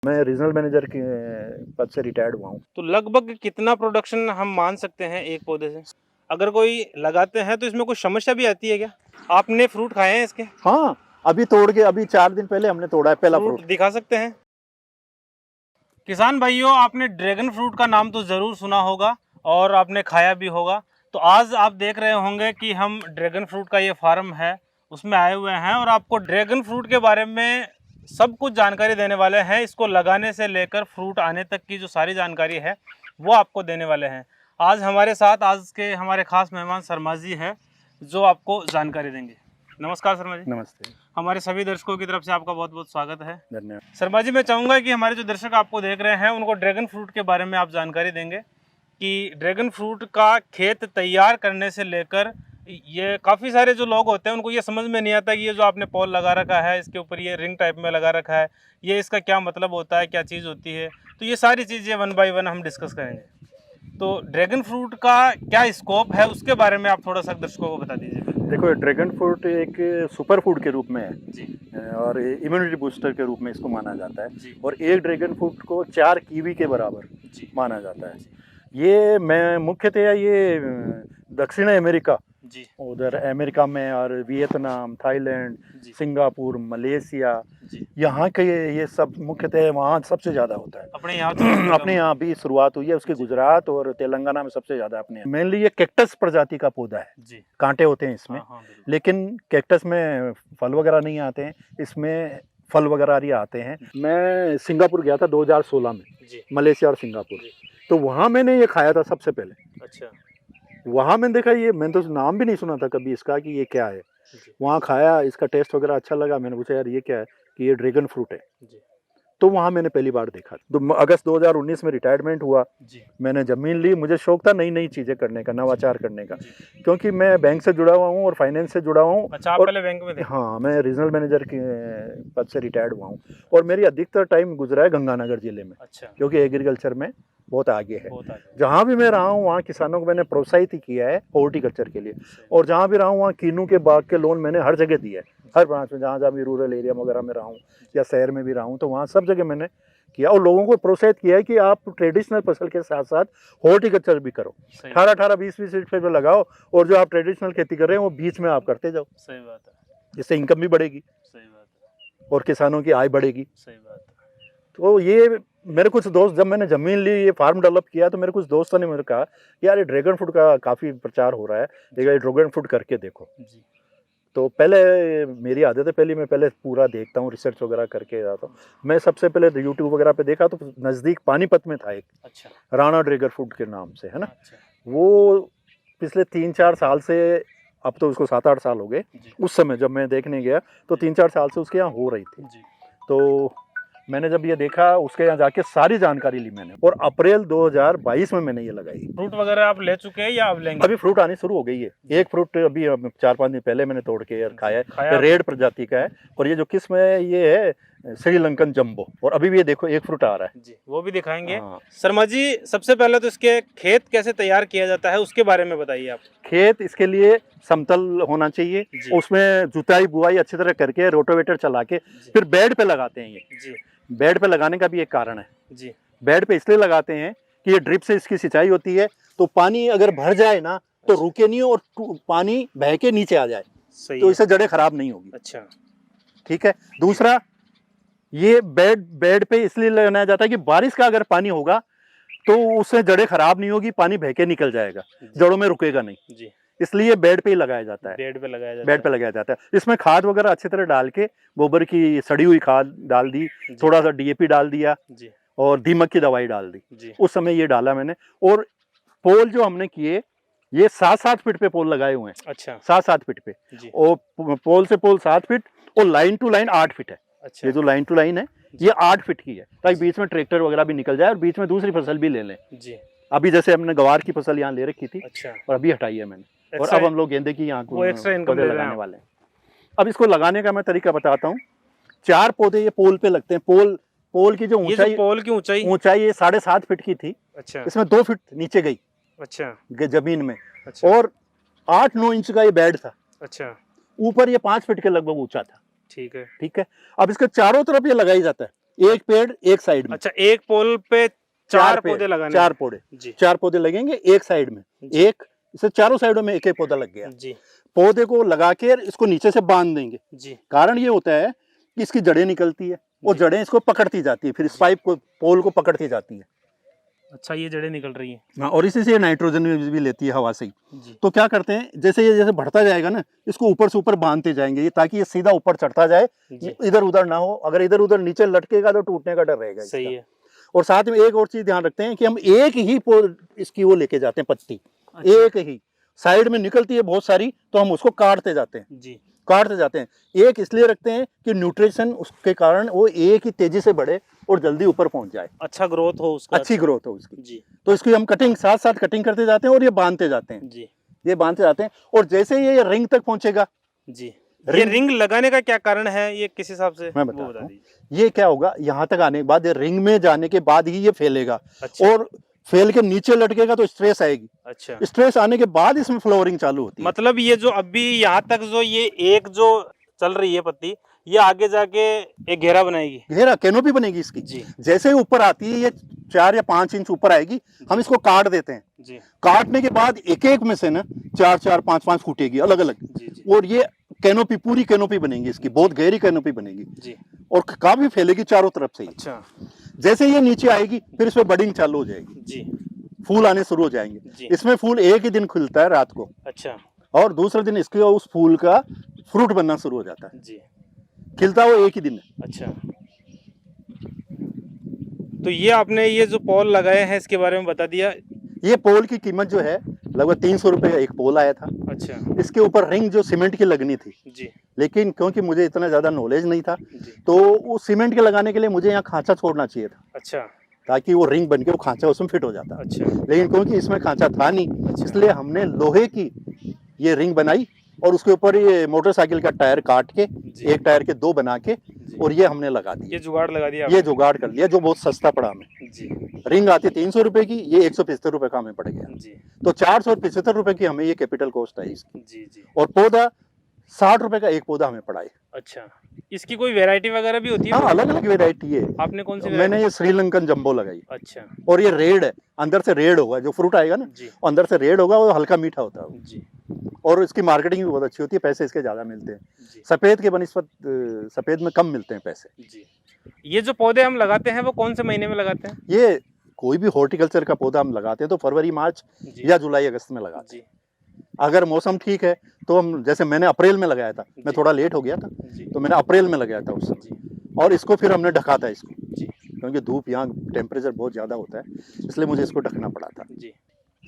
मैं regional manager के पद से रिटायर्ड हुआ हूँ। तो लगभग कितना प्रोडक्शन हम मान सकते हैं एक पौधे से? अगर कोई लगाते हैं तो इसमें कोई समस्या भी आती है क्या? आपने फ्रूट खाए हैं इसके? हाँ, अभी तोड़ के अभी 4 दिन पहले हमने तोड़ा है पहला फ्रूट। दिखा सकते हैं? किसान भाइयों, आपने ड्रैगन फ्रूट का नाम तो ज़रूर सुना होगा और आपने खाया भी होगा। तो आज आप देख रहे होंगे कि हम ड्रैगन फ्रूट का ये फार्म है उसमें आए हुए हैं और आपको ड्रैगन फ्रूट के बारे में सब कुछ जानकारी देने वाले हैं। इसको लगाने से लेकर फ्रूट आने तक की जो सारी जानकारी है वो आपको देने वाले हैं। आज हमारे साथ आज के हमारे खास मेहमान शर्मा जी है जो आपको जानकारी देंगे। नमस्कार शर्मा जी। नमस्ते। हमारे सभी दर्शकों की तरफ से आपका बहुत बहुत स्वागत है। धन्यवाद। शर्मा जी, मैं चाहूँगा कि हमारे जो दर्शक आपको देख रहे हैं उनको ड्रैगन फ्रूट के बारे में आप जानकारी देंगे कि ड्रैगन फ्रूट का खेत तैयार करने से लेकर ये काफ़ी सारे जो लोग होते हैं उनको ये समझ में नहीं आता कि ये जो आपने पॉल लगा रखा है इसके ऊपर ये रिंग टाइप में लगा रखा है, ये इसका क्या मतलब होता है, क्या चीज़ होती है। तो ये सारी चीज़ें वन बाय वन हम डिस्कस करेंगे। तो ड्रैगन फ्रूट का क्या स्कोप है उसके बारे में आप थोड़ा सा दर्शकों को बता दीजिए। देखो, ड्रैगन फ्रूट एक सुपर फूड के रूप में है जी। और इम्यूनिटी बूस्टर के रूप में इसको माना जाता है जी। और एक ड्रैगन फ्रूट को 4 कीवी के बराबर जी। माना जाता है। ये मैं मुख्यतः ये दक्षिण अमेरिका, जी। उधर अमेरिका में और वियतनाम, थाईलैंड, जी। सिंगापुर, मलेशिया, जी। यहाँ के ये सब मुख्यतः वहाँ सबसे ज़्यादा होता है। अपने यहाँ अपने यहाँ भी शुरुआत हुई है उसके। गुजरात और तेलंगाना में सबसे ज़्यादा अपने मेनली ये कैक्टस प्रजाति का पौधा है। जी। कांटे होते हैं इसमें। हाँ, लेकिन कैक्टस में फल वगैरह नहीं आते हैं, इसमें फल वगैरह भी आते हैं। मैं सिंगापुर गया था 2016 में। जी। मलेशिया और सिंगापुर। तो वहाँ मैंने ये खाया था सबसे पहले। अच्छा। वहाँ मैंने देखा, ये मैंने तो नाम भी नहीं सुना था कभी इसका कि ये क्या है। वहाँ खाया, इसका टेस्ट वगैरह अच्छा लगा। मैंने पूछा यार ये क्या है, कि ये ड्रैगन फ्रूट है। तो वहाँ मैंने पहली बार देखा। तो अगस्त 2019 में रिटायरमेंट हुआ। मैंने ज़मीन ली। मुझे शौक था नई नई चीज़ें करने का, नवाचार करने का, क्योंकि मैं बैंक से जुड़ा हुआ हूँ और फाइनेंस से जुड़ा हूँ। अच्छा, आप और पहले बैंक में थे? हाँ, मैं रीजनल मैनेजर के पद से रिटायर्ड हुआ हूँ और मेरी अधिकतर टाइम गुजरा है गंगानगर जिले में। अच्छा। क्योंकि एग्रीकल्चर में बहुत आगे है। जहाँ भी मैं रहा हूँ वहाँ किसानों को मैंने प्रोत्साहित ही किया है हॉर्टिकल्चर के लिए। और जहाँ भी रहा हूँ वहाँ कीनू के बाग के लोन मैंने हर जगह दिया है, हर ब्रांच में। जहाँ जहाँ भी रूरल एरिया वगैरह में रहा हूँ या शहर में भी रहा हूँ, तो वहाँ सब जगह मैंने किया और लोगों को प्रोत्साहित किया है कि आप ट्रेडिशनल फसल के साथ साथ हॉर्टिकल्चर भी करो। 18-18, 20-20 फीट पे लगाओ और जो आप ट्रेडिशनल खेती कर रहे हैं वो बीच में आप करते जाओ। सही बात है। इससे इनकम भी बढ़ेगी। सही बात है। और किसानों की आय बढ़ेगी। सही बात है। तो ये मेरे कुछ दोस्त, जब मैंने ज़मीन ली, ये फार्म डेवलप किया, तो मेरे कुछ दोस्तों ने मुझे कहा यार ये ड्रैगन फ्रूट का काफ़ी प्रचार हो रहा है, ये ड्रैगन फ्रूट करके देखो। तो पहले मेरी आदत है, पहले मैं पूरा देखता हूँ, रिसर्च वगैरह करके जाता हूँ। मैं सबसे पहले यूट्यूब वगैरह पे देखा तो नज़दीक पानीपत में था एक। अच्छा। राणा ड्रैगन फ्रूट के नाम से, है ना। अच्छा। वो पिछले 3-4 साल से, अब तो उसको 7-8 साल हो गए, उस समय जब मैं देखने गया तो 3-4 साल से उसके यहाँ हो रही थी। तो मैंने जब ये देखा, उसके यहाँ जाके सारी जानकारी ली मैंने और अप्रैल 2022 में मैंने ये लगाई। फ्रूट वगैरह आप ले चुके हैं या आप लेंगे? अभी फ्रूट आनी शुरू हो गई है। एक फ्रूट अभी 4-5 दिन पहले मैंने तोड़ के खाया है। रेड प्रजाति का है और ये जो किस्म है ये है श्रीलंकन जंबो। और अभी भी ये देखो एक फ्रूट आ रहा है जी, वो भी दिखाएंगे। शर्मा जी, सबसे पहले तो इसके खेत कैसे तैयार किया जाता है उसके बारे में बताइए आप। खेत इसके लिए समतल होना चाहिए, उसमें जुताई बुआई अच्छी तरह करके रोटोवेटर चला के फिर बेड पे लगाते हैं। ये बेड पे लगाने का भी एक कारण है जी। बेड पे इसलिए लगाते हैं कि ये ड्रिप से इसकी सिंचाई होती है, तो पानी अगर भर जाए ना तो रुके नहीं और पानी बह के नीचे आ जाए। तो इससे जड़ें खराब नहीं होगी। अच्छा, ठीक है। दूसरा, ये बेड पे इसलिए लगाया जाता है कि बारिश का अगर पानी होगा तो उससे जड़ें खराब नहीं होगी, पानी बह के निकल जाएगा, जड़ों में रुकेगा नहीं जी। इसलिए बेड पे ही लगाया जाता है। बेड पे लगाया जाता है। इसमें खाद वगैरह अच्छी तरह डाल के, गोबर की सड़ी हुई खाद डाल दी, थोड़ा सा डीएपी डाल दिया जी, और दीमक की दवाई डाल दी जी। उस समय ये डाला मैंने। और पोल जो हमने किए, ये 7-7 फीट पे पोल लगाए हुए हैं। अच्छा। 7-7 फीट पे जी। और पोल से पोल 7 फीट और लाइन टू लाइन 8 फीट है। अच्छा। ये जो लाइन टू लाइन है ये 8 फीट की है, ताकि बीच में ट्रैक्टर वगैरह भी निकल जाए और बीच में दूसरी फसल भी ले लें जी। अभी जैसे हमने गवार की फसल यहाँ ले रखी थी। अच्छा। और अभी हटाई है मैंने, और अब हम लोग गेंदे की यहाँ पौधे लगाने वाले हैं। अब इसको लगाने का मैं तरीका बताता हूँ। 4 पौधे ये पोल पे लगते हैं। पोल की जो ऊंचाई, पोल की ऊंचाई ये 7.5 फीट की थी। अच्छा। इसमें 2 फीट नीचे गई। अच्छा। जमीन में। अच्छा। और 8-9 इंच का ये बेड था। अच्छा। ऊपर ये 5 फीट के लगभग ऊंचा था। ठीक है। अब इसके चारों तरफ ये लगाई जाता है। एक पेड़ एक साइड में। अच्छा, एक पोल पे चार पौधे लगाने, चार पौधे जी, 4 पौधे लगेंगे एक साइड में, जी, एक इसे चारों साइडों में एक एक पौधा लग गया। जी, पौधे को लगा के इसको नीचे से बांध देंगे। जी, कारण ये होता है कि इसकी जड़ें निकलती है और जी। जड़ें इसको पकड़ती जाती है, फिर इस पाइप को पोल को पकड़ती जाती है। अच्छा, ये जड़ें निकल रही हैं। हाँ, और इसी से नाइट्रोजन भी लेती है हवा से ही। जी, तो क्या करते हैं, जैसे ये जैसे बढ़ता जाएगा ना, इसको ऊपर से ऊपर बांधते जाएंगे, ये ताकि ये सीधा ऊपर चढ़ता जाए, जी, इधर उधर ना हो। अगर इधर उधर नीचे लटकेगा तो टूटने का डर रहेगा सही इसका। है। और साथ में एक और चीज ध्यान रखते हैं कि हम एक ही इसकी वो लेके जाते हैं पत्ती, अच्छा, एक ही। साइड में निकलती है बहुत सारी तो हम उसको काटते जाते हैं, जी, काटते जाते हैं। एक इसलिए रखते हैं कि न्यूट्रिशन उसके कारण वो एक ही तेजी से बढ़े और जल्दी ऊपर पहुंच जाए, अच्छा ग्रोथ हो उसका। अच्छी ग्रोथ हो उसकी। जी, तो इसकी हम कटिंग साथ साथ कटिंग करते जाते हैं और ये बांधते जाते हैं, जी, ये बांधते जाते हैं। और जैसे ये रिंग तक पहुंचेगा, जी। ये रिंग लगाने का क्या कारण है, ये किस हिसाब से, मैं वो बताता बता हूँ। दीजिए। ये क्या होगा, यहाँ तक आने के बाद, ये रिंग में जाने के बाद ही ये फैलेगा। अच्छा, और फैल के नीचे लटकेगा तो स्ट्रेस आएगी, अच्छा, स्ट्रेस आने के बाद इसमें फ्लावरिंग चालू होती है। मतलब ये जो अभी यहाँ तक जो ये एक जो चल रही है पत्ती, ये आगे जाके एक घेरा बनाएगी। घेरा कैनोपी बनेगी इसकी। जी, जैसे ही ऊपर आती है, ये 4 या 5 इंच ऊपर आएगी, हम इसको काट देते हैं। जी, काटने के बाद एक एक में से ना 4-4, 5-5 फूटेगी अलग अलग, जी, जी, और ये कैनोपी, पूरी कैनोपी बनेगी इसकी, बहुत गहरी कैनोपी बनेगी जी। और काफी फैलेगी चारों तरफ से ही। अच्छा, जैसे ये नीचे आएगी फिर इसमें बडिंग चालू हो जाएगी, जी, फूल आने शुरू हो जाएंगे। जी। इसमें फूल एक ही दिन खिलता है रात को, अच्छा, और दूसरे दिन इसके उस फूल का फ्रूट बनना शुरू हो जाता है। जी, खिलता वो एक ही दिन है। अच्छा। तो ये आपने ये जो पोल लगाए हैं इसके बारे में बता दिया। ये पोल की कीमत जो है लगभग 300 रुपये का एक पोल आया था। अच्छा, इसके ऊपर रिंग जो सीमेंट की लगनी थी, जी, लेकिन क्योंकि मुझे इतना ज़्यादा नॉलेज नहीं था, जी, तो उस सीमेंट के लगाने के लिए मुझे यहाँ खांचा छोड़ना चाहिए था, अच्छा, ताकि वो रिंग बन के वो खांचा उसमें फिट हो जाता। अच्छा, लेकिन क्योंकि इसमें खांचा था नहीं, इसलिए हमने लोहे की ये रिंग बनाई और उसके ऊपर ये मोटरसाइकिल का टायर काट के, जी, एक टायर के 2 बना के, जी। और ये हमने लगा ये दिया। जुगाड़ लगा दिया ये जुगाड़ कर लिया, जो बहुत सस्ता पड़ा हमें। जी, रिंग आती 300 रुपए की, ये 175 रुपए का हमें पड़ गया। जी, तो 475 रुपए की हमें ये कैपिटल कॉस्ट आई इसकी। जी, जी। और पौधा 60 रुपए का एक पौधा हमें पड़ा है। अच्छा, इसकी कोई वैरायटी वगैरह भी होती है? हाँ, अलग अलग वेरायटी है। आपने कौन सी मैंने ये श्रीलंकन जंबो लगाई, अच्छा, और ये रेड है, अंदर से रेड होगा, जो फ्रूट आएगा ना जी, वो अंदर से रेड होगा, वो हल्का मीठा होता है, जी, और इसकी मार्केटिंग भी बहुत अच्छी होती है, पैसे इसके ज्यादा मिलते हैं। जी, सफेद के बनिस्बत सफेद में कम मिलते हैं पैसे। जी। ये जो पौधे हम लगाते हैं वो कौन से महीने में लगाते हैं? ये कोई भी हॉर्टिकल्चर का पौधा हम लगाते हैं तो फरवरी, मार्च जी, या जुलाई, अगस्त में लगाते हैं। जी, अगर मौसम ठीक है तो हम, जैसे मैंने अप्रैल में लगाया था, मैं जी। थोड़ा लेट हो गया था, जी, तो मैंने अप्रैल में लगाया था उस समय, जी, और इसको फिर हमने ढका था इसको, जी, क्योंकि धूप यहाँ टेम्परेचर बहुत ज़्यादा होता है, इसलिए मुझे इसको ढकना पड़ा था। जी।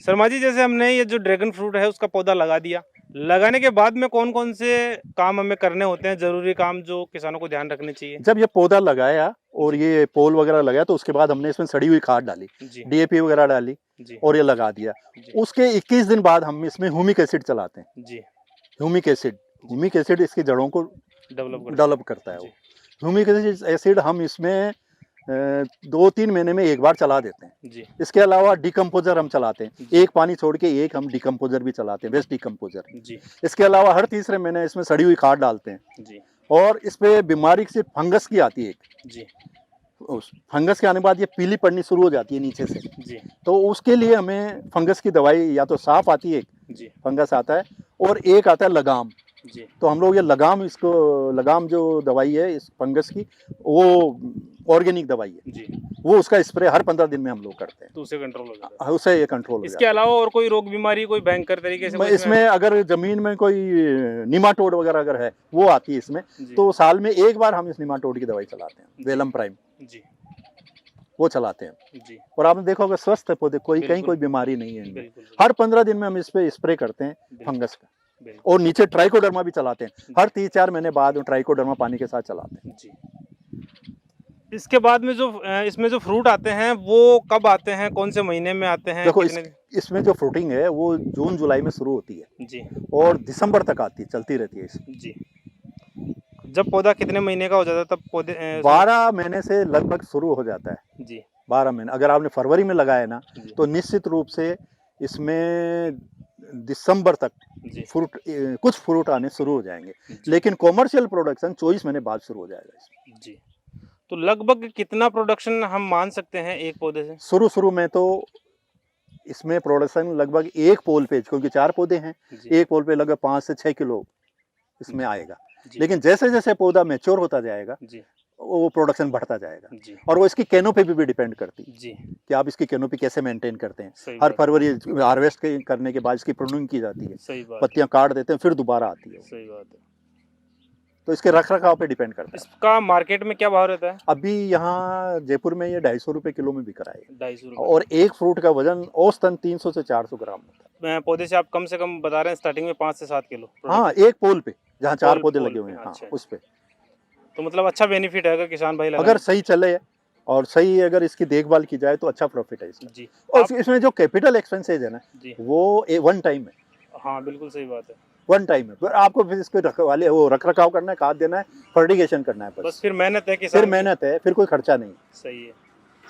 शर्मा जी, जैसे हमने ये जो ड्रैगन फ्रूट है उसका पौधा लगा दिया, लगाने के बाद में कौन कौन से काम हमें करने होते हैं, जरूरी काम जो किसानों को ध्यान रखने चाहिए? जब ये पौधा लगाया और ये पोल वगैरह लगाया, तो उसके बाद हमने इसमें सड़ी हुई खाद डाली, जी, डीएपी वगैरह डाली, जी, और ये लगा दिया। जी, उसके 21 दिन बाद हम इसमें ह्यूमिक एसिड चलाते हैं। जी, ह्यूमिक एसिड इसकी जड़ों को डेवलप करता है। वो जी, ह्यूमिक एसिड हम इसमें 2-3 महीने में एक बार चला देते हैं। जी, इसके अलावा डिकम्पोजर हम चलाते हैं, जी। एक पानी छोड़ के एक हम डिकम्पोजर भी चलाते हैं, वेस्ट डिकम्पोजर। जी, इसके अलावा हर तीसरे महीने इसमें सड़ी हुई खाद डालते हैं, जी, और इस पे बीमारी सिर्फ फंगस की आती है एक। जी, उस फंगस के आने के बाद ये पीली पड़नी शुरू हो जाती है नीचे से, जी, तो उसके लिए हमें फंगस की दवाई, या तो साफ आती है, एक जी, फंगस आता है, और एक आता है लगाम। जी, तो हम लोग ये लगाम जो दवाई है इस फंगस की, वो ऑर्गेनिक दवाई है, जी, वो उसका स्प्रे हर 15 दिन में हम लोग करते हैं, तो उससे कंट्रोल हो जाता है। उससे ये कंट्रोल हो इसके जाता अलावा और कोई रोग बीमारी, कोई भयंकर तरीके से है। कोई इसमें अगर जमीन में कोई निमाटोड वगैरह अगर है, वो आती है इसमें, जी, तो साल में एक बार हम इस निमाटोड की दवाई चलाते हैं, वेलम प्राइम, जी, वो चलाते हैं। जी, और आपने देखा होगा स्वस्थ है पौधे, कहीं बिल्कुल। कोई बीमारी नहीं है इनमें। बिल्कुल, हर 15 दिन में हम इस पे स्प्रे करते हैं बिल्कुल, फंगस का, बिल्कुल, और नीचे ट्राइकोडर्मा भी चलाते हैं, हर 3-4 महीने बाद ट्राइकोडर्मा पानी के साथ चलाते हैं। जी। इसके बाद में जो इसमें जो फ्रूट आते हैं वो कब आते हैं, कौन से महीने में आते हैं, देखो इसमें जो फ्रूटिंग है वो जून जुलाई में शुरू होती है, जी, और दिसंबर तक आती है, चलती रहती है इसमें। जी। जब पौधा कितने महीने का हो जाता है तब पौधे 12 महीने से लगभग शुरू हो जाता है, जी, 12 महीने। अगर आपने फरवरी में लगाया ना, जी, तो निश्चित रूप से इसमें दिसंबर तक जी, कुछ फ्रूट आने शुरू हो जाएंगे, जी, लेकिन कॉमर्शियल प्रोडक्शन 24 महीने बाद शुरू हो जाएगा इसमें। जी। तो लगभग कितना प्रोडक्शन हम मान सकते हैं एक पौधे से? शुरू में तो इसमें प्रोडक्शन लगभग एक पोल पे, क्योंकि 4 पौधे हैं, जी एक पोल पे लगभग 5 से 6 किलो इसमें आएगा। जी लेकिन जैसे जैसे पौधा मैच्योर होता जाएगा जी वो प्रोडक्शन बढ़ता जाएगा। जी और वो इसकी कैनोपी पे भी डिपेंड करती है जी, कि आप इसकी कैनोपी कैसे मेंटेन करते हैं। सही हर बात फरवरी हार्वेस्ट करने के बाद इसकी प्रूनिंग की जाती है, सही बात पत्तियां काट देते हैं, फिर दोबारा आती है वो। सही बात है। तो इसके रख रखाव पे डिपेंड करता है। इसका मार्केट में क्या भाव रहता है? अभी यहाँ जयपुर में ये 250 रुपये किलो में बिक रहा है। 250 रुपये। और एक फ्रूट का वजन औसतन 300 से 400 ग्राम होता है। पौधे से आप कम से कम बता रहे हैं स्टार्टिंग में 5 से 7 किलो हाँ, एक पोल पे जहाँ 4 पौधे पोल लगे हुए पे, हैं, हाँ, अच्छा। उस पे। तो मतलब अच्छा बेनिफिट है अगर किसान भाई अगर सही चले और सही अगर इसकी देखभाल की जाए तो अच्छा प्रॉफिट है इसमें। जी और इसमें जो कैपिटल एक्सपेंसेज है ना जी, वो वन टाइम है। हाँ बिल्कुल सही बात है। वन टाइम है, फिर आपको फिर इसको रखवाले वो रख रखाव करना है, खाद देना है, फर्टिगेशन करना है, बस फिर मेहनत है फिर किसान की। मेहनत है, फिर कोई खर्चा नहीं। सही है।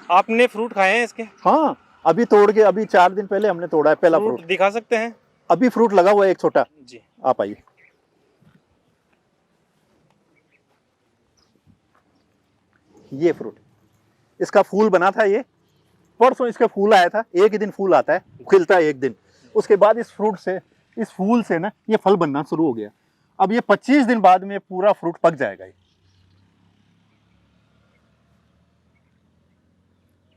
आपने फ्रूट खाए हैं इसके? हाँ, अभी तोड़ के अभी 4 दिन पहले हमने तोड़ा है पहला फ्रूट। दिखा सकते हैं? अभी फ्रूट लगा हुआ है एक छोटा। जी, आप आइए। ये फ्रूट, इसका फूल बना था, ये परसों इसका फूल आया था। एक ही दिन फूल आता है, खिलता है एक दिन, उसके बाद इस फ्रूट से, इस फूल से ना ये फल बनना शुरू हो गया। अब ये 25 दिन बाद में पूरा फ्रूट पक जाएगा।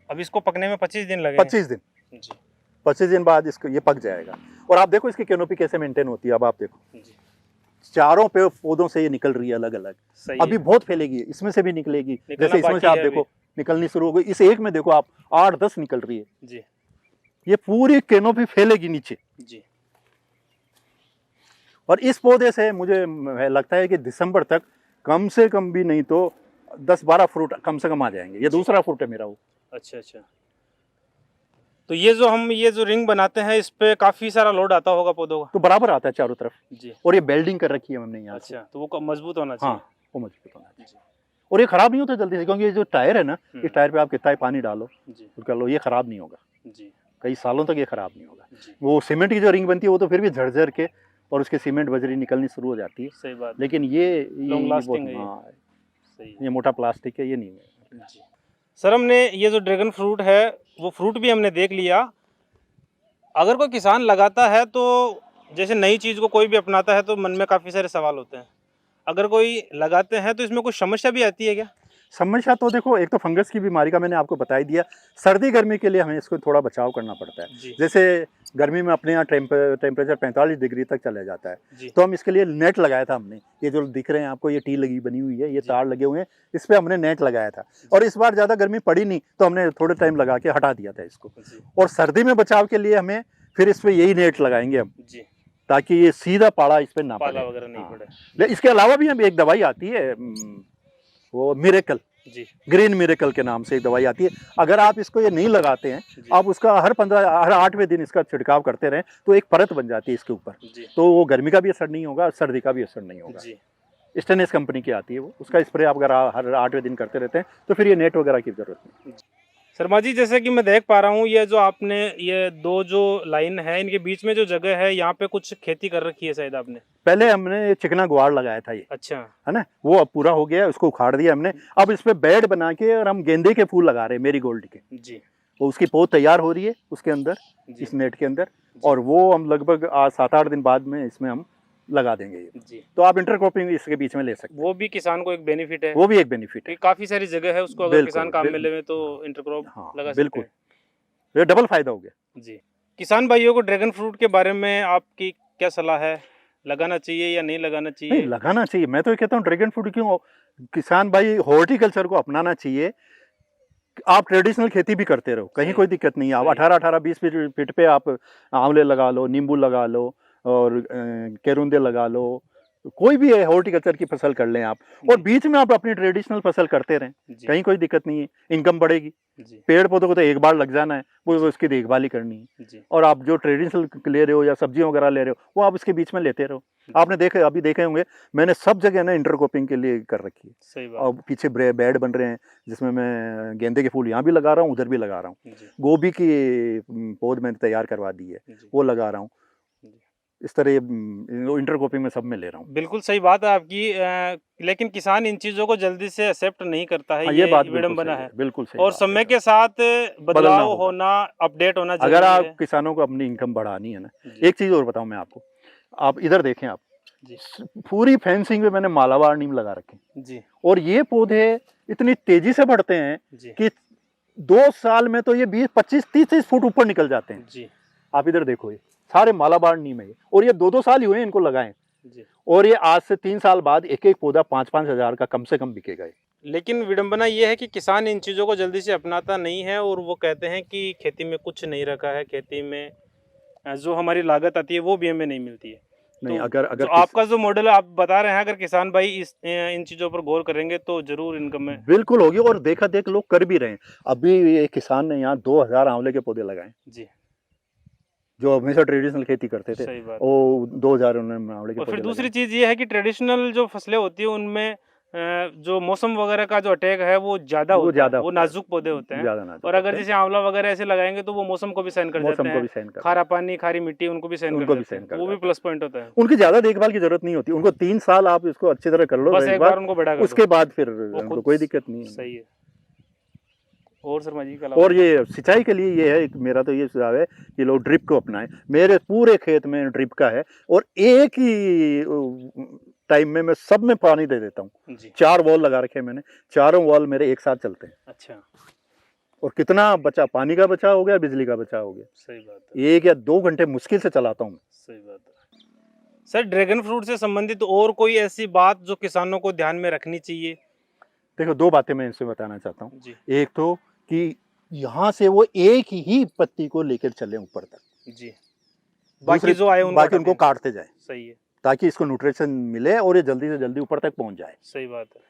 अब इसको पकने में 25 दिन लगेंगे। 25 दिन, जी 25 दिन बाद इसको ये पक जाएगा। और आप देखो इसकी कैनोपी कैसे मेंटेन होती है। अब आप देखो जी, चारों पे पौधों से ये निकल रही है अलग अलग। सही अभी है। बहुत फैलेगी, इसमें से भी निकलेगी। निकलना जैसे इसमें बाकी से आप है देखो निकलनी शुरू हो गई। इस एक में देखो आप 8-10 निकल रही है। जी ये पूरी कैनोपी फैलेगी नीचे। जी, और इस पौधे से मुझे लगता है कि दिसंबर तक कम से कम भी नहीं तो 10-12 फ्रूट कम से कम आ जाएंगे। ये दूसरा फ्रूट है मेरा वो। अच्छा अच्छा। तो ये जो रिंग बनाते हैं इस पे काफी सारा लोड आता होगा पौधों का? तो बराबर आता है चारों तरफ। जी, और ये बेल्डिंग कर रखी है हमने यहाँ से। अच्छा, तो वो मजबूत होना चाहिए। हाँ, वो मजबूत होना चाहिए। और ये खराब नहीं होता जल्दी से, क्योंकि ये जो टायर है ना, इस टायर पे आप कितना ही पानी डालो जी कर लो, ये खराब नहीं होगा। जी कई सालों तक ये खराब नहीं होगा। जी, वो सीमेंट की जो रिंग बनती है वो तो फिर भी झरझर के और उसके सीमेंट बजरी निकलनी शुरू हो जाती है। सही बात। लेकिन ये Long lasting है ये। हाँ, सही है। ये मोटा प्लास्टिक है, ये नहीं है। जी सर, हमने ये जो ड्रैगन फ्रूट है वो फ्रूट भी हमने देख लिया। अगर कोई किसान लगाता है तो जैसे नई चीज़ को कोई भी अपनाता है तो मन में काफ़ी सारे सवाल होते हैं। अगर कोई लगाते हैं तो इसमें कोई समस्या भी आती है क्या? समस्या तो देखो, एक तो फंगस की बीमारी का मैंने आपको बता ही दिया। सर्दी गर्मी के लिए हमें इसको थोड़ा बचाव करना पड़ता है। जी जैसे गर्मी में अपने यहाँ टेम्परेचर 45 डिग्री तक चले जाता है, जी, तो हम इसके लिए नेट लगाया था हमने। ये जो दिख रहे हैं आपको, ये टी लगी बनी हुई है, ये जी। तार लगे हुए हैं, इस पे हमने नेट लगाया था। और इस बार ज़्यादा गर्मी पड़ी नहीं तो हमने थोड़े टाइम लगा के हटा दिया था इसको। जी और सर्दी में बचाव के लिए हमें फिर इस पे यही नेट लगाएंगे हम, जी, ताकि ये सीधा पाला इस पे ना पाला पड़े। वगैरह नहीं हाँ। पड़े। इसके अलावा भी हम एक दवाई आती है, वो मिरेकल, जी ग्रीन मिरेकल के नाम से एक दवाई आती है। अगर आप इसको ये नहीं लगाते हैं, जी, आप उसका हर 8वें दिन इसका छिड़काव करते रहें तो एक परत बन जाती है इसके ऊपर। जी तो वो गर्मी का भी असर नहीं होगा, सर्दी का भी असर नहीं होगा। जी, स्टेनलेस कंपनी की आती है वो, उसका स्प्रे आप अगर हर 8वें दिन करते रहते हैं तो फिर ये नेट वगैरह की जरूरत नहीं। शर्मा जी, जैसे कि मैं देख पा रहा हूँ ये जो आपने ये दो जो लाइन है इनके बीच में जो जगह है यहाँ पे कुछ खेती कर रखी है शायद आपने। पहले हमने चिकना ग्वार लगाया था, ये अच्छा, है ना, वो अब पूरा हो गया, उसको उखाड़ दिया हमने। अब इस पे बेड बना के और हम गेंदे के फूल लगा रहे हैं, मेरी गोल्ड के। जी वो उसकी पौध तैयार हो रही है उसके अंदर, जी इस नेट के अंदर, और वो हम लगभग 7-8 दिन बाद में इसमें हम लगा देंगे ये। जी, तो आप इंटरक्रॉपिंग इसके बीच में ले सकते वो भी किसान को एक बेनिफिट है। हैं, वो भी एक बेनिफिट है। क्योंकि काफी सारी जगह है उसको अगर बिल्कुल, किसान काम में लेवे तो इंटरक्रॉप हाँ, लगा सकते बिल्कुल, हैं। ये डबल फायदा हो गया। जी, किसान भाइयों को ड्रैगन फ्रूट के बारे में आपकी क्या सलाह है? लगाना चाहिए या नहीं लगाना नहीं, चाहिए? लगाना चाहिए। मैं तो ये कहता हूँ ड्रैगन फ्रूट क्यों, किसान भाई हॉर्टिकल्चर को अपनाना चाहिए। आप ट्रेडिशनल खेती भी करते रहो, कहीं सही, कोई दिक्कत नहीं है। आप सही। 18-20 फीट पे आप आंवले लगा लो, नींबू लगा लो और केरुंदे लगा लो, कोई भी है हॉर्टिकल्चर की फसल कर लें आप। और जी, बीच में आप अपनी ट्रेडिशनल फसल करते रहें, जी कहीं कोई दिक्कत नहीं है, इनकम बढ़ेगी। जी पेड़ पौधों को तो एक बार लग जाना है, वो उसकी देखभाल ही करनी है। जी, और आप जो ट्रेडिशनल ले रहे हो या सब्जियां वगैरह ले रहे हो वो आप इसके बीच में लेते रहो। आपने अभी देखे होंगे, मैंने सब जगह ना इंटरक्रॉपिंग के लिए कर रखी है। सही बात। और पीछे बेड बन रहे हैं जिसमें मैं गेंदे के फूल यहाँ भी लगा रहा हूँ, उधर भी लगा रहा हूँ। जी गोभी की पौध मैंने तैयार करवा दी है, जी वो लगा रहा हूँ। जी, इस तरह इंटरक्रॉपिंग में सब में ले रहा हूँ। बिल्कुल सही बात है आपकी, लेकिन किसान इन चीज़ों को जल्दी से एक्सेप्ट नहीं करता है, हाँ, ये बात बिल्कुल विडंबना सही है। बिल्कुल सही और बात है समय सर। के साथ बदलना बदलाव होगा। होना, अपडेट होना अगर जरूरी आप है। किसानों को अपनी इनकम बढ़ानी है ना, जी। एक चीज़ और बताऊँ मैं आपको, आप इधर देखें आप, जी। पूरी फेंसिंग में मैंने मालाबार नीम लगा रखे, जी। और ये पौधे इतनी तेजी से बढ़ते हैं जी। कि 2 साल में तो ये 20, 25, 30 फुट ऊपर निकल जाते हैं। जी। आप इधर देखो, ये सारे मालाबार नीम है, और ये 2-2 साल ही हुए इनको लगाएं, जी। और ये आज से 3 साल बाद एक एक पौधा 5-5 हजार का कम से कम बिकेगा ये। लेकिन विडंबना ये है कि किसान इन चीज़ों को जल्दी से अपनाता नहीं है, और वो कहते हैं कि खेती में कुछ नहीं रखा है, खेती में जो हमारी लागत आती है वो भी हमें नहीं मिलती है। नहीं, तो अगर जो आपका जो मॉडल आप बता रहे हैं, अगर किसान भाई इन चीज़ों पर गौर करेंगे तो जरूर इनकम में बिल्कुल होगी, और देखा देख लोग कर भी रहे हैं। अभी एक किसान ने यहाँ 2000 आंवले के पौधे लगाए, जी, जो हमेशा ट्रेडिशनल खेती करते थे, सही बात है। वो 2000 उन्होंने आंवले के और फिर पौधे दूसरी लगाए। चीज़ ये है कि ट्रेडिशनल जो फसलें होती हैं उनमें जो मौसम वगैरह का जो अटैक है वो ज़्यादा वो होता है, ज़्यादा वो होता है, नाजुक पौधे होते हैं। ज़्यादा नाजुक और अगर होते हैं, जैसे आंवला वगैरह ऐसे लगाएंगे तो वो मौसम को भी सहन कर जाते मौसम को हैं, भी सहन कर खारा पानी, खारी मिट्टी उनको भी सहन कर उनको भी जाते हैं, सहन तो कर वो भी जाते प्लस पॉइंट होता है। उनको ज़्यादा देखभाल की जरूरत नहीं होती, उनको 3 साल आप इसको अच्छी तरह कर लो बस एक बार उनको बड़ा कर दो, उसके बाद फिर वो उनको खुद कोई दिक्कत नहीं है। सही है। और शर्मा जी का और ये सिंचाई के लिए ये है, मेरा तो ये सुझाव है कि लोग ड्रिप को अपनाएं। मेरे पूरे खेत में ड्रिप का है, और एक ही टाइम में मैं सब में पानी दे देता हूँ। 4 वॉल लगा रखे हैं मैंने, चारों वॉल मेरे एक साथ चलते हैं। अच्छा, और कितना बचा, पानी का बचाव हो गया, बिजली का बचाव हो गया। सही बात है। 1 या 2 घंटे मुश्किल से चलाता हूँ। सही बात है सर। ड्रैगन फ्रूट से संबंधित और कोई ऐसी बात जो किसानों को ध्यान में रखनी चाहिए? देखो, 2 बातें मैं इनसे बताना चाहता हूँ। जी। एक तो कि यहाँ से वो एक ही पत्ती को लेकर चले ऊपर तक, जी, बाकी जो आए उनको बाकी उनको काटते जाए, सही है, ताकि इसको न्यूट्रिशन मिले और ये जल्दी से जल्दी ऊपर तक पहुंच जाए। सही बात है।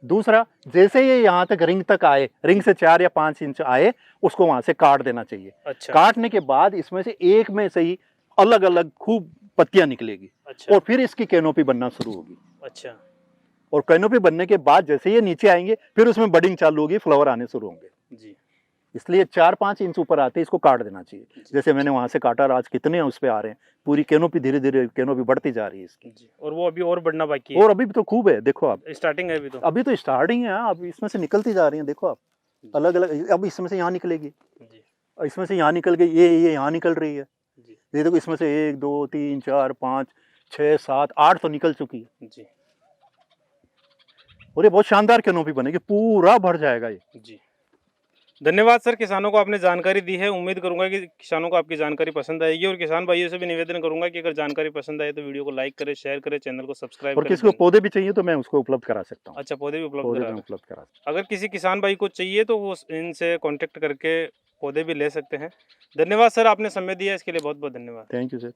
दूसरा, जैसे ये यहाँ तक रिंग तक आए, रिंग से 4 या 5 इंच आए, उसको वहां से काट देना चाहिए। अच्छा। काटने के बाद इसमें से एक में से ही अलग अलग खूब पत्तियां निकलेगी। अच्छा। और फिर इसकी कैनोपी बनना शुरू होगी। अच्छा। और कैनोपी बनने के बाद जैसे ये नीचे आएंगे, फिर उसमें बडिंग चालू होगी, फ्लावर आने शुरू होंगे। जी। इसलिए 4-5 इंच ऊपर आते इसको काट देना चाहिए। जैसे मैंने वहां से काटा, आज कितने उस पे आ रहे हैं, पूरी कैनोपी धीरे धीरे कैनोपी बढ़ती जा रही है इसकी। जी। और वो अभी और बढ़ना बाकी है, और अभी भी तो खूब है, देखो आप, स्टार्टिंग है अभी तो स्टार्टिंग है। अब इसमें से निकलती जा रही है, देखो आप, अलग अलग। अब इसमें से यहाँ निकलेगी, जी। इसमें से यहाँ निकल गई, ये यहाँ निकल रही है। जी। ये देखो, इसमें से 1 2 3 4 5 6 7 8 तो निकल चुकी है। जी। और ये बहुत शानदार कैनोपी बनेगी, पूरा भर जाएगा ये। जी, धन्यवाद सर, किसानों को आपने जानकारी दी है। उम्मीद करूंगा कि किसानों को आपकी जानकारी पसंद आएगी, और किसान भाइयों से भी निवेदन करूंगा कि अगर जानकारी पसंद आए तो वीडियो को लाइक करें, शेयर करें, चैनल को सब्सक्राइब और करें। किसी को पौधे भी चाहिए तो मैं उसको उपलब्ध करा सकता हूँ। अच्छा, पौधे भी उपलब्ध पौधे करा मैं रहे हैं। उपलब्ध करा सकता अगर किसी किसान भाई को चाहिए तो वो इनसे कांटेक्ट करके पौधे भी ले सकते हैं। धन्यवाद सर, आपने समय दिया, इसके लिए बहुत बहुत धन्यवाद। हूँ। Thank you sir.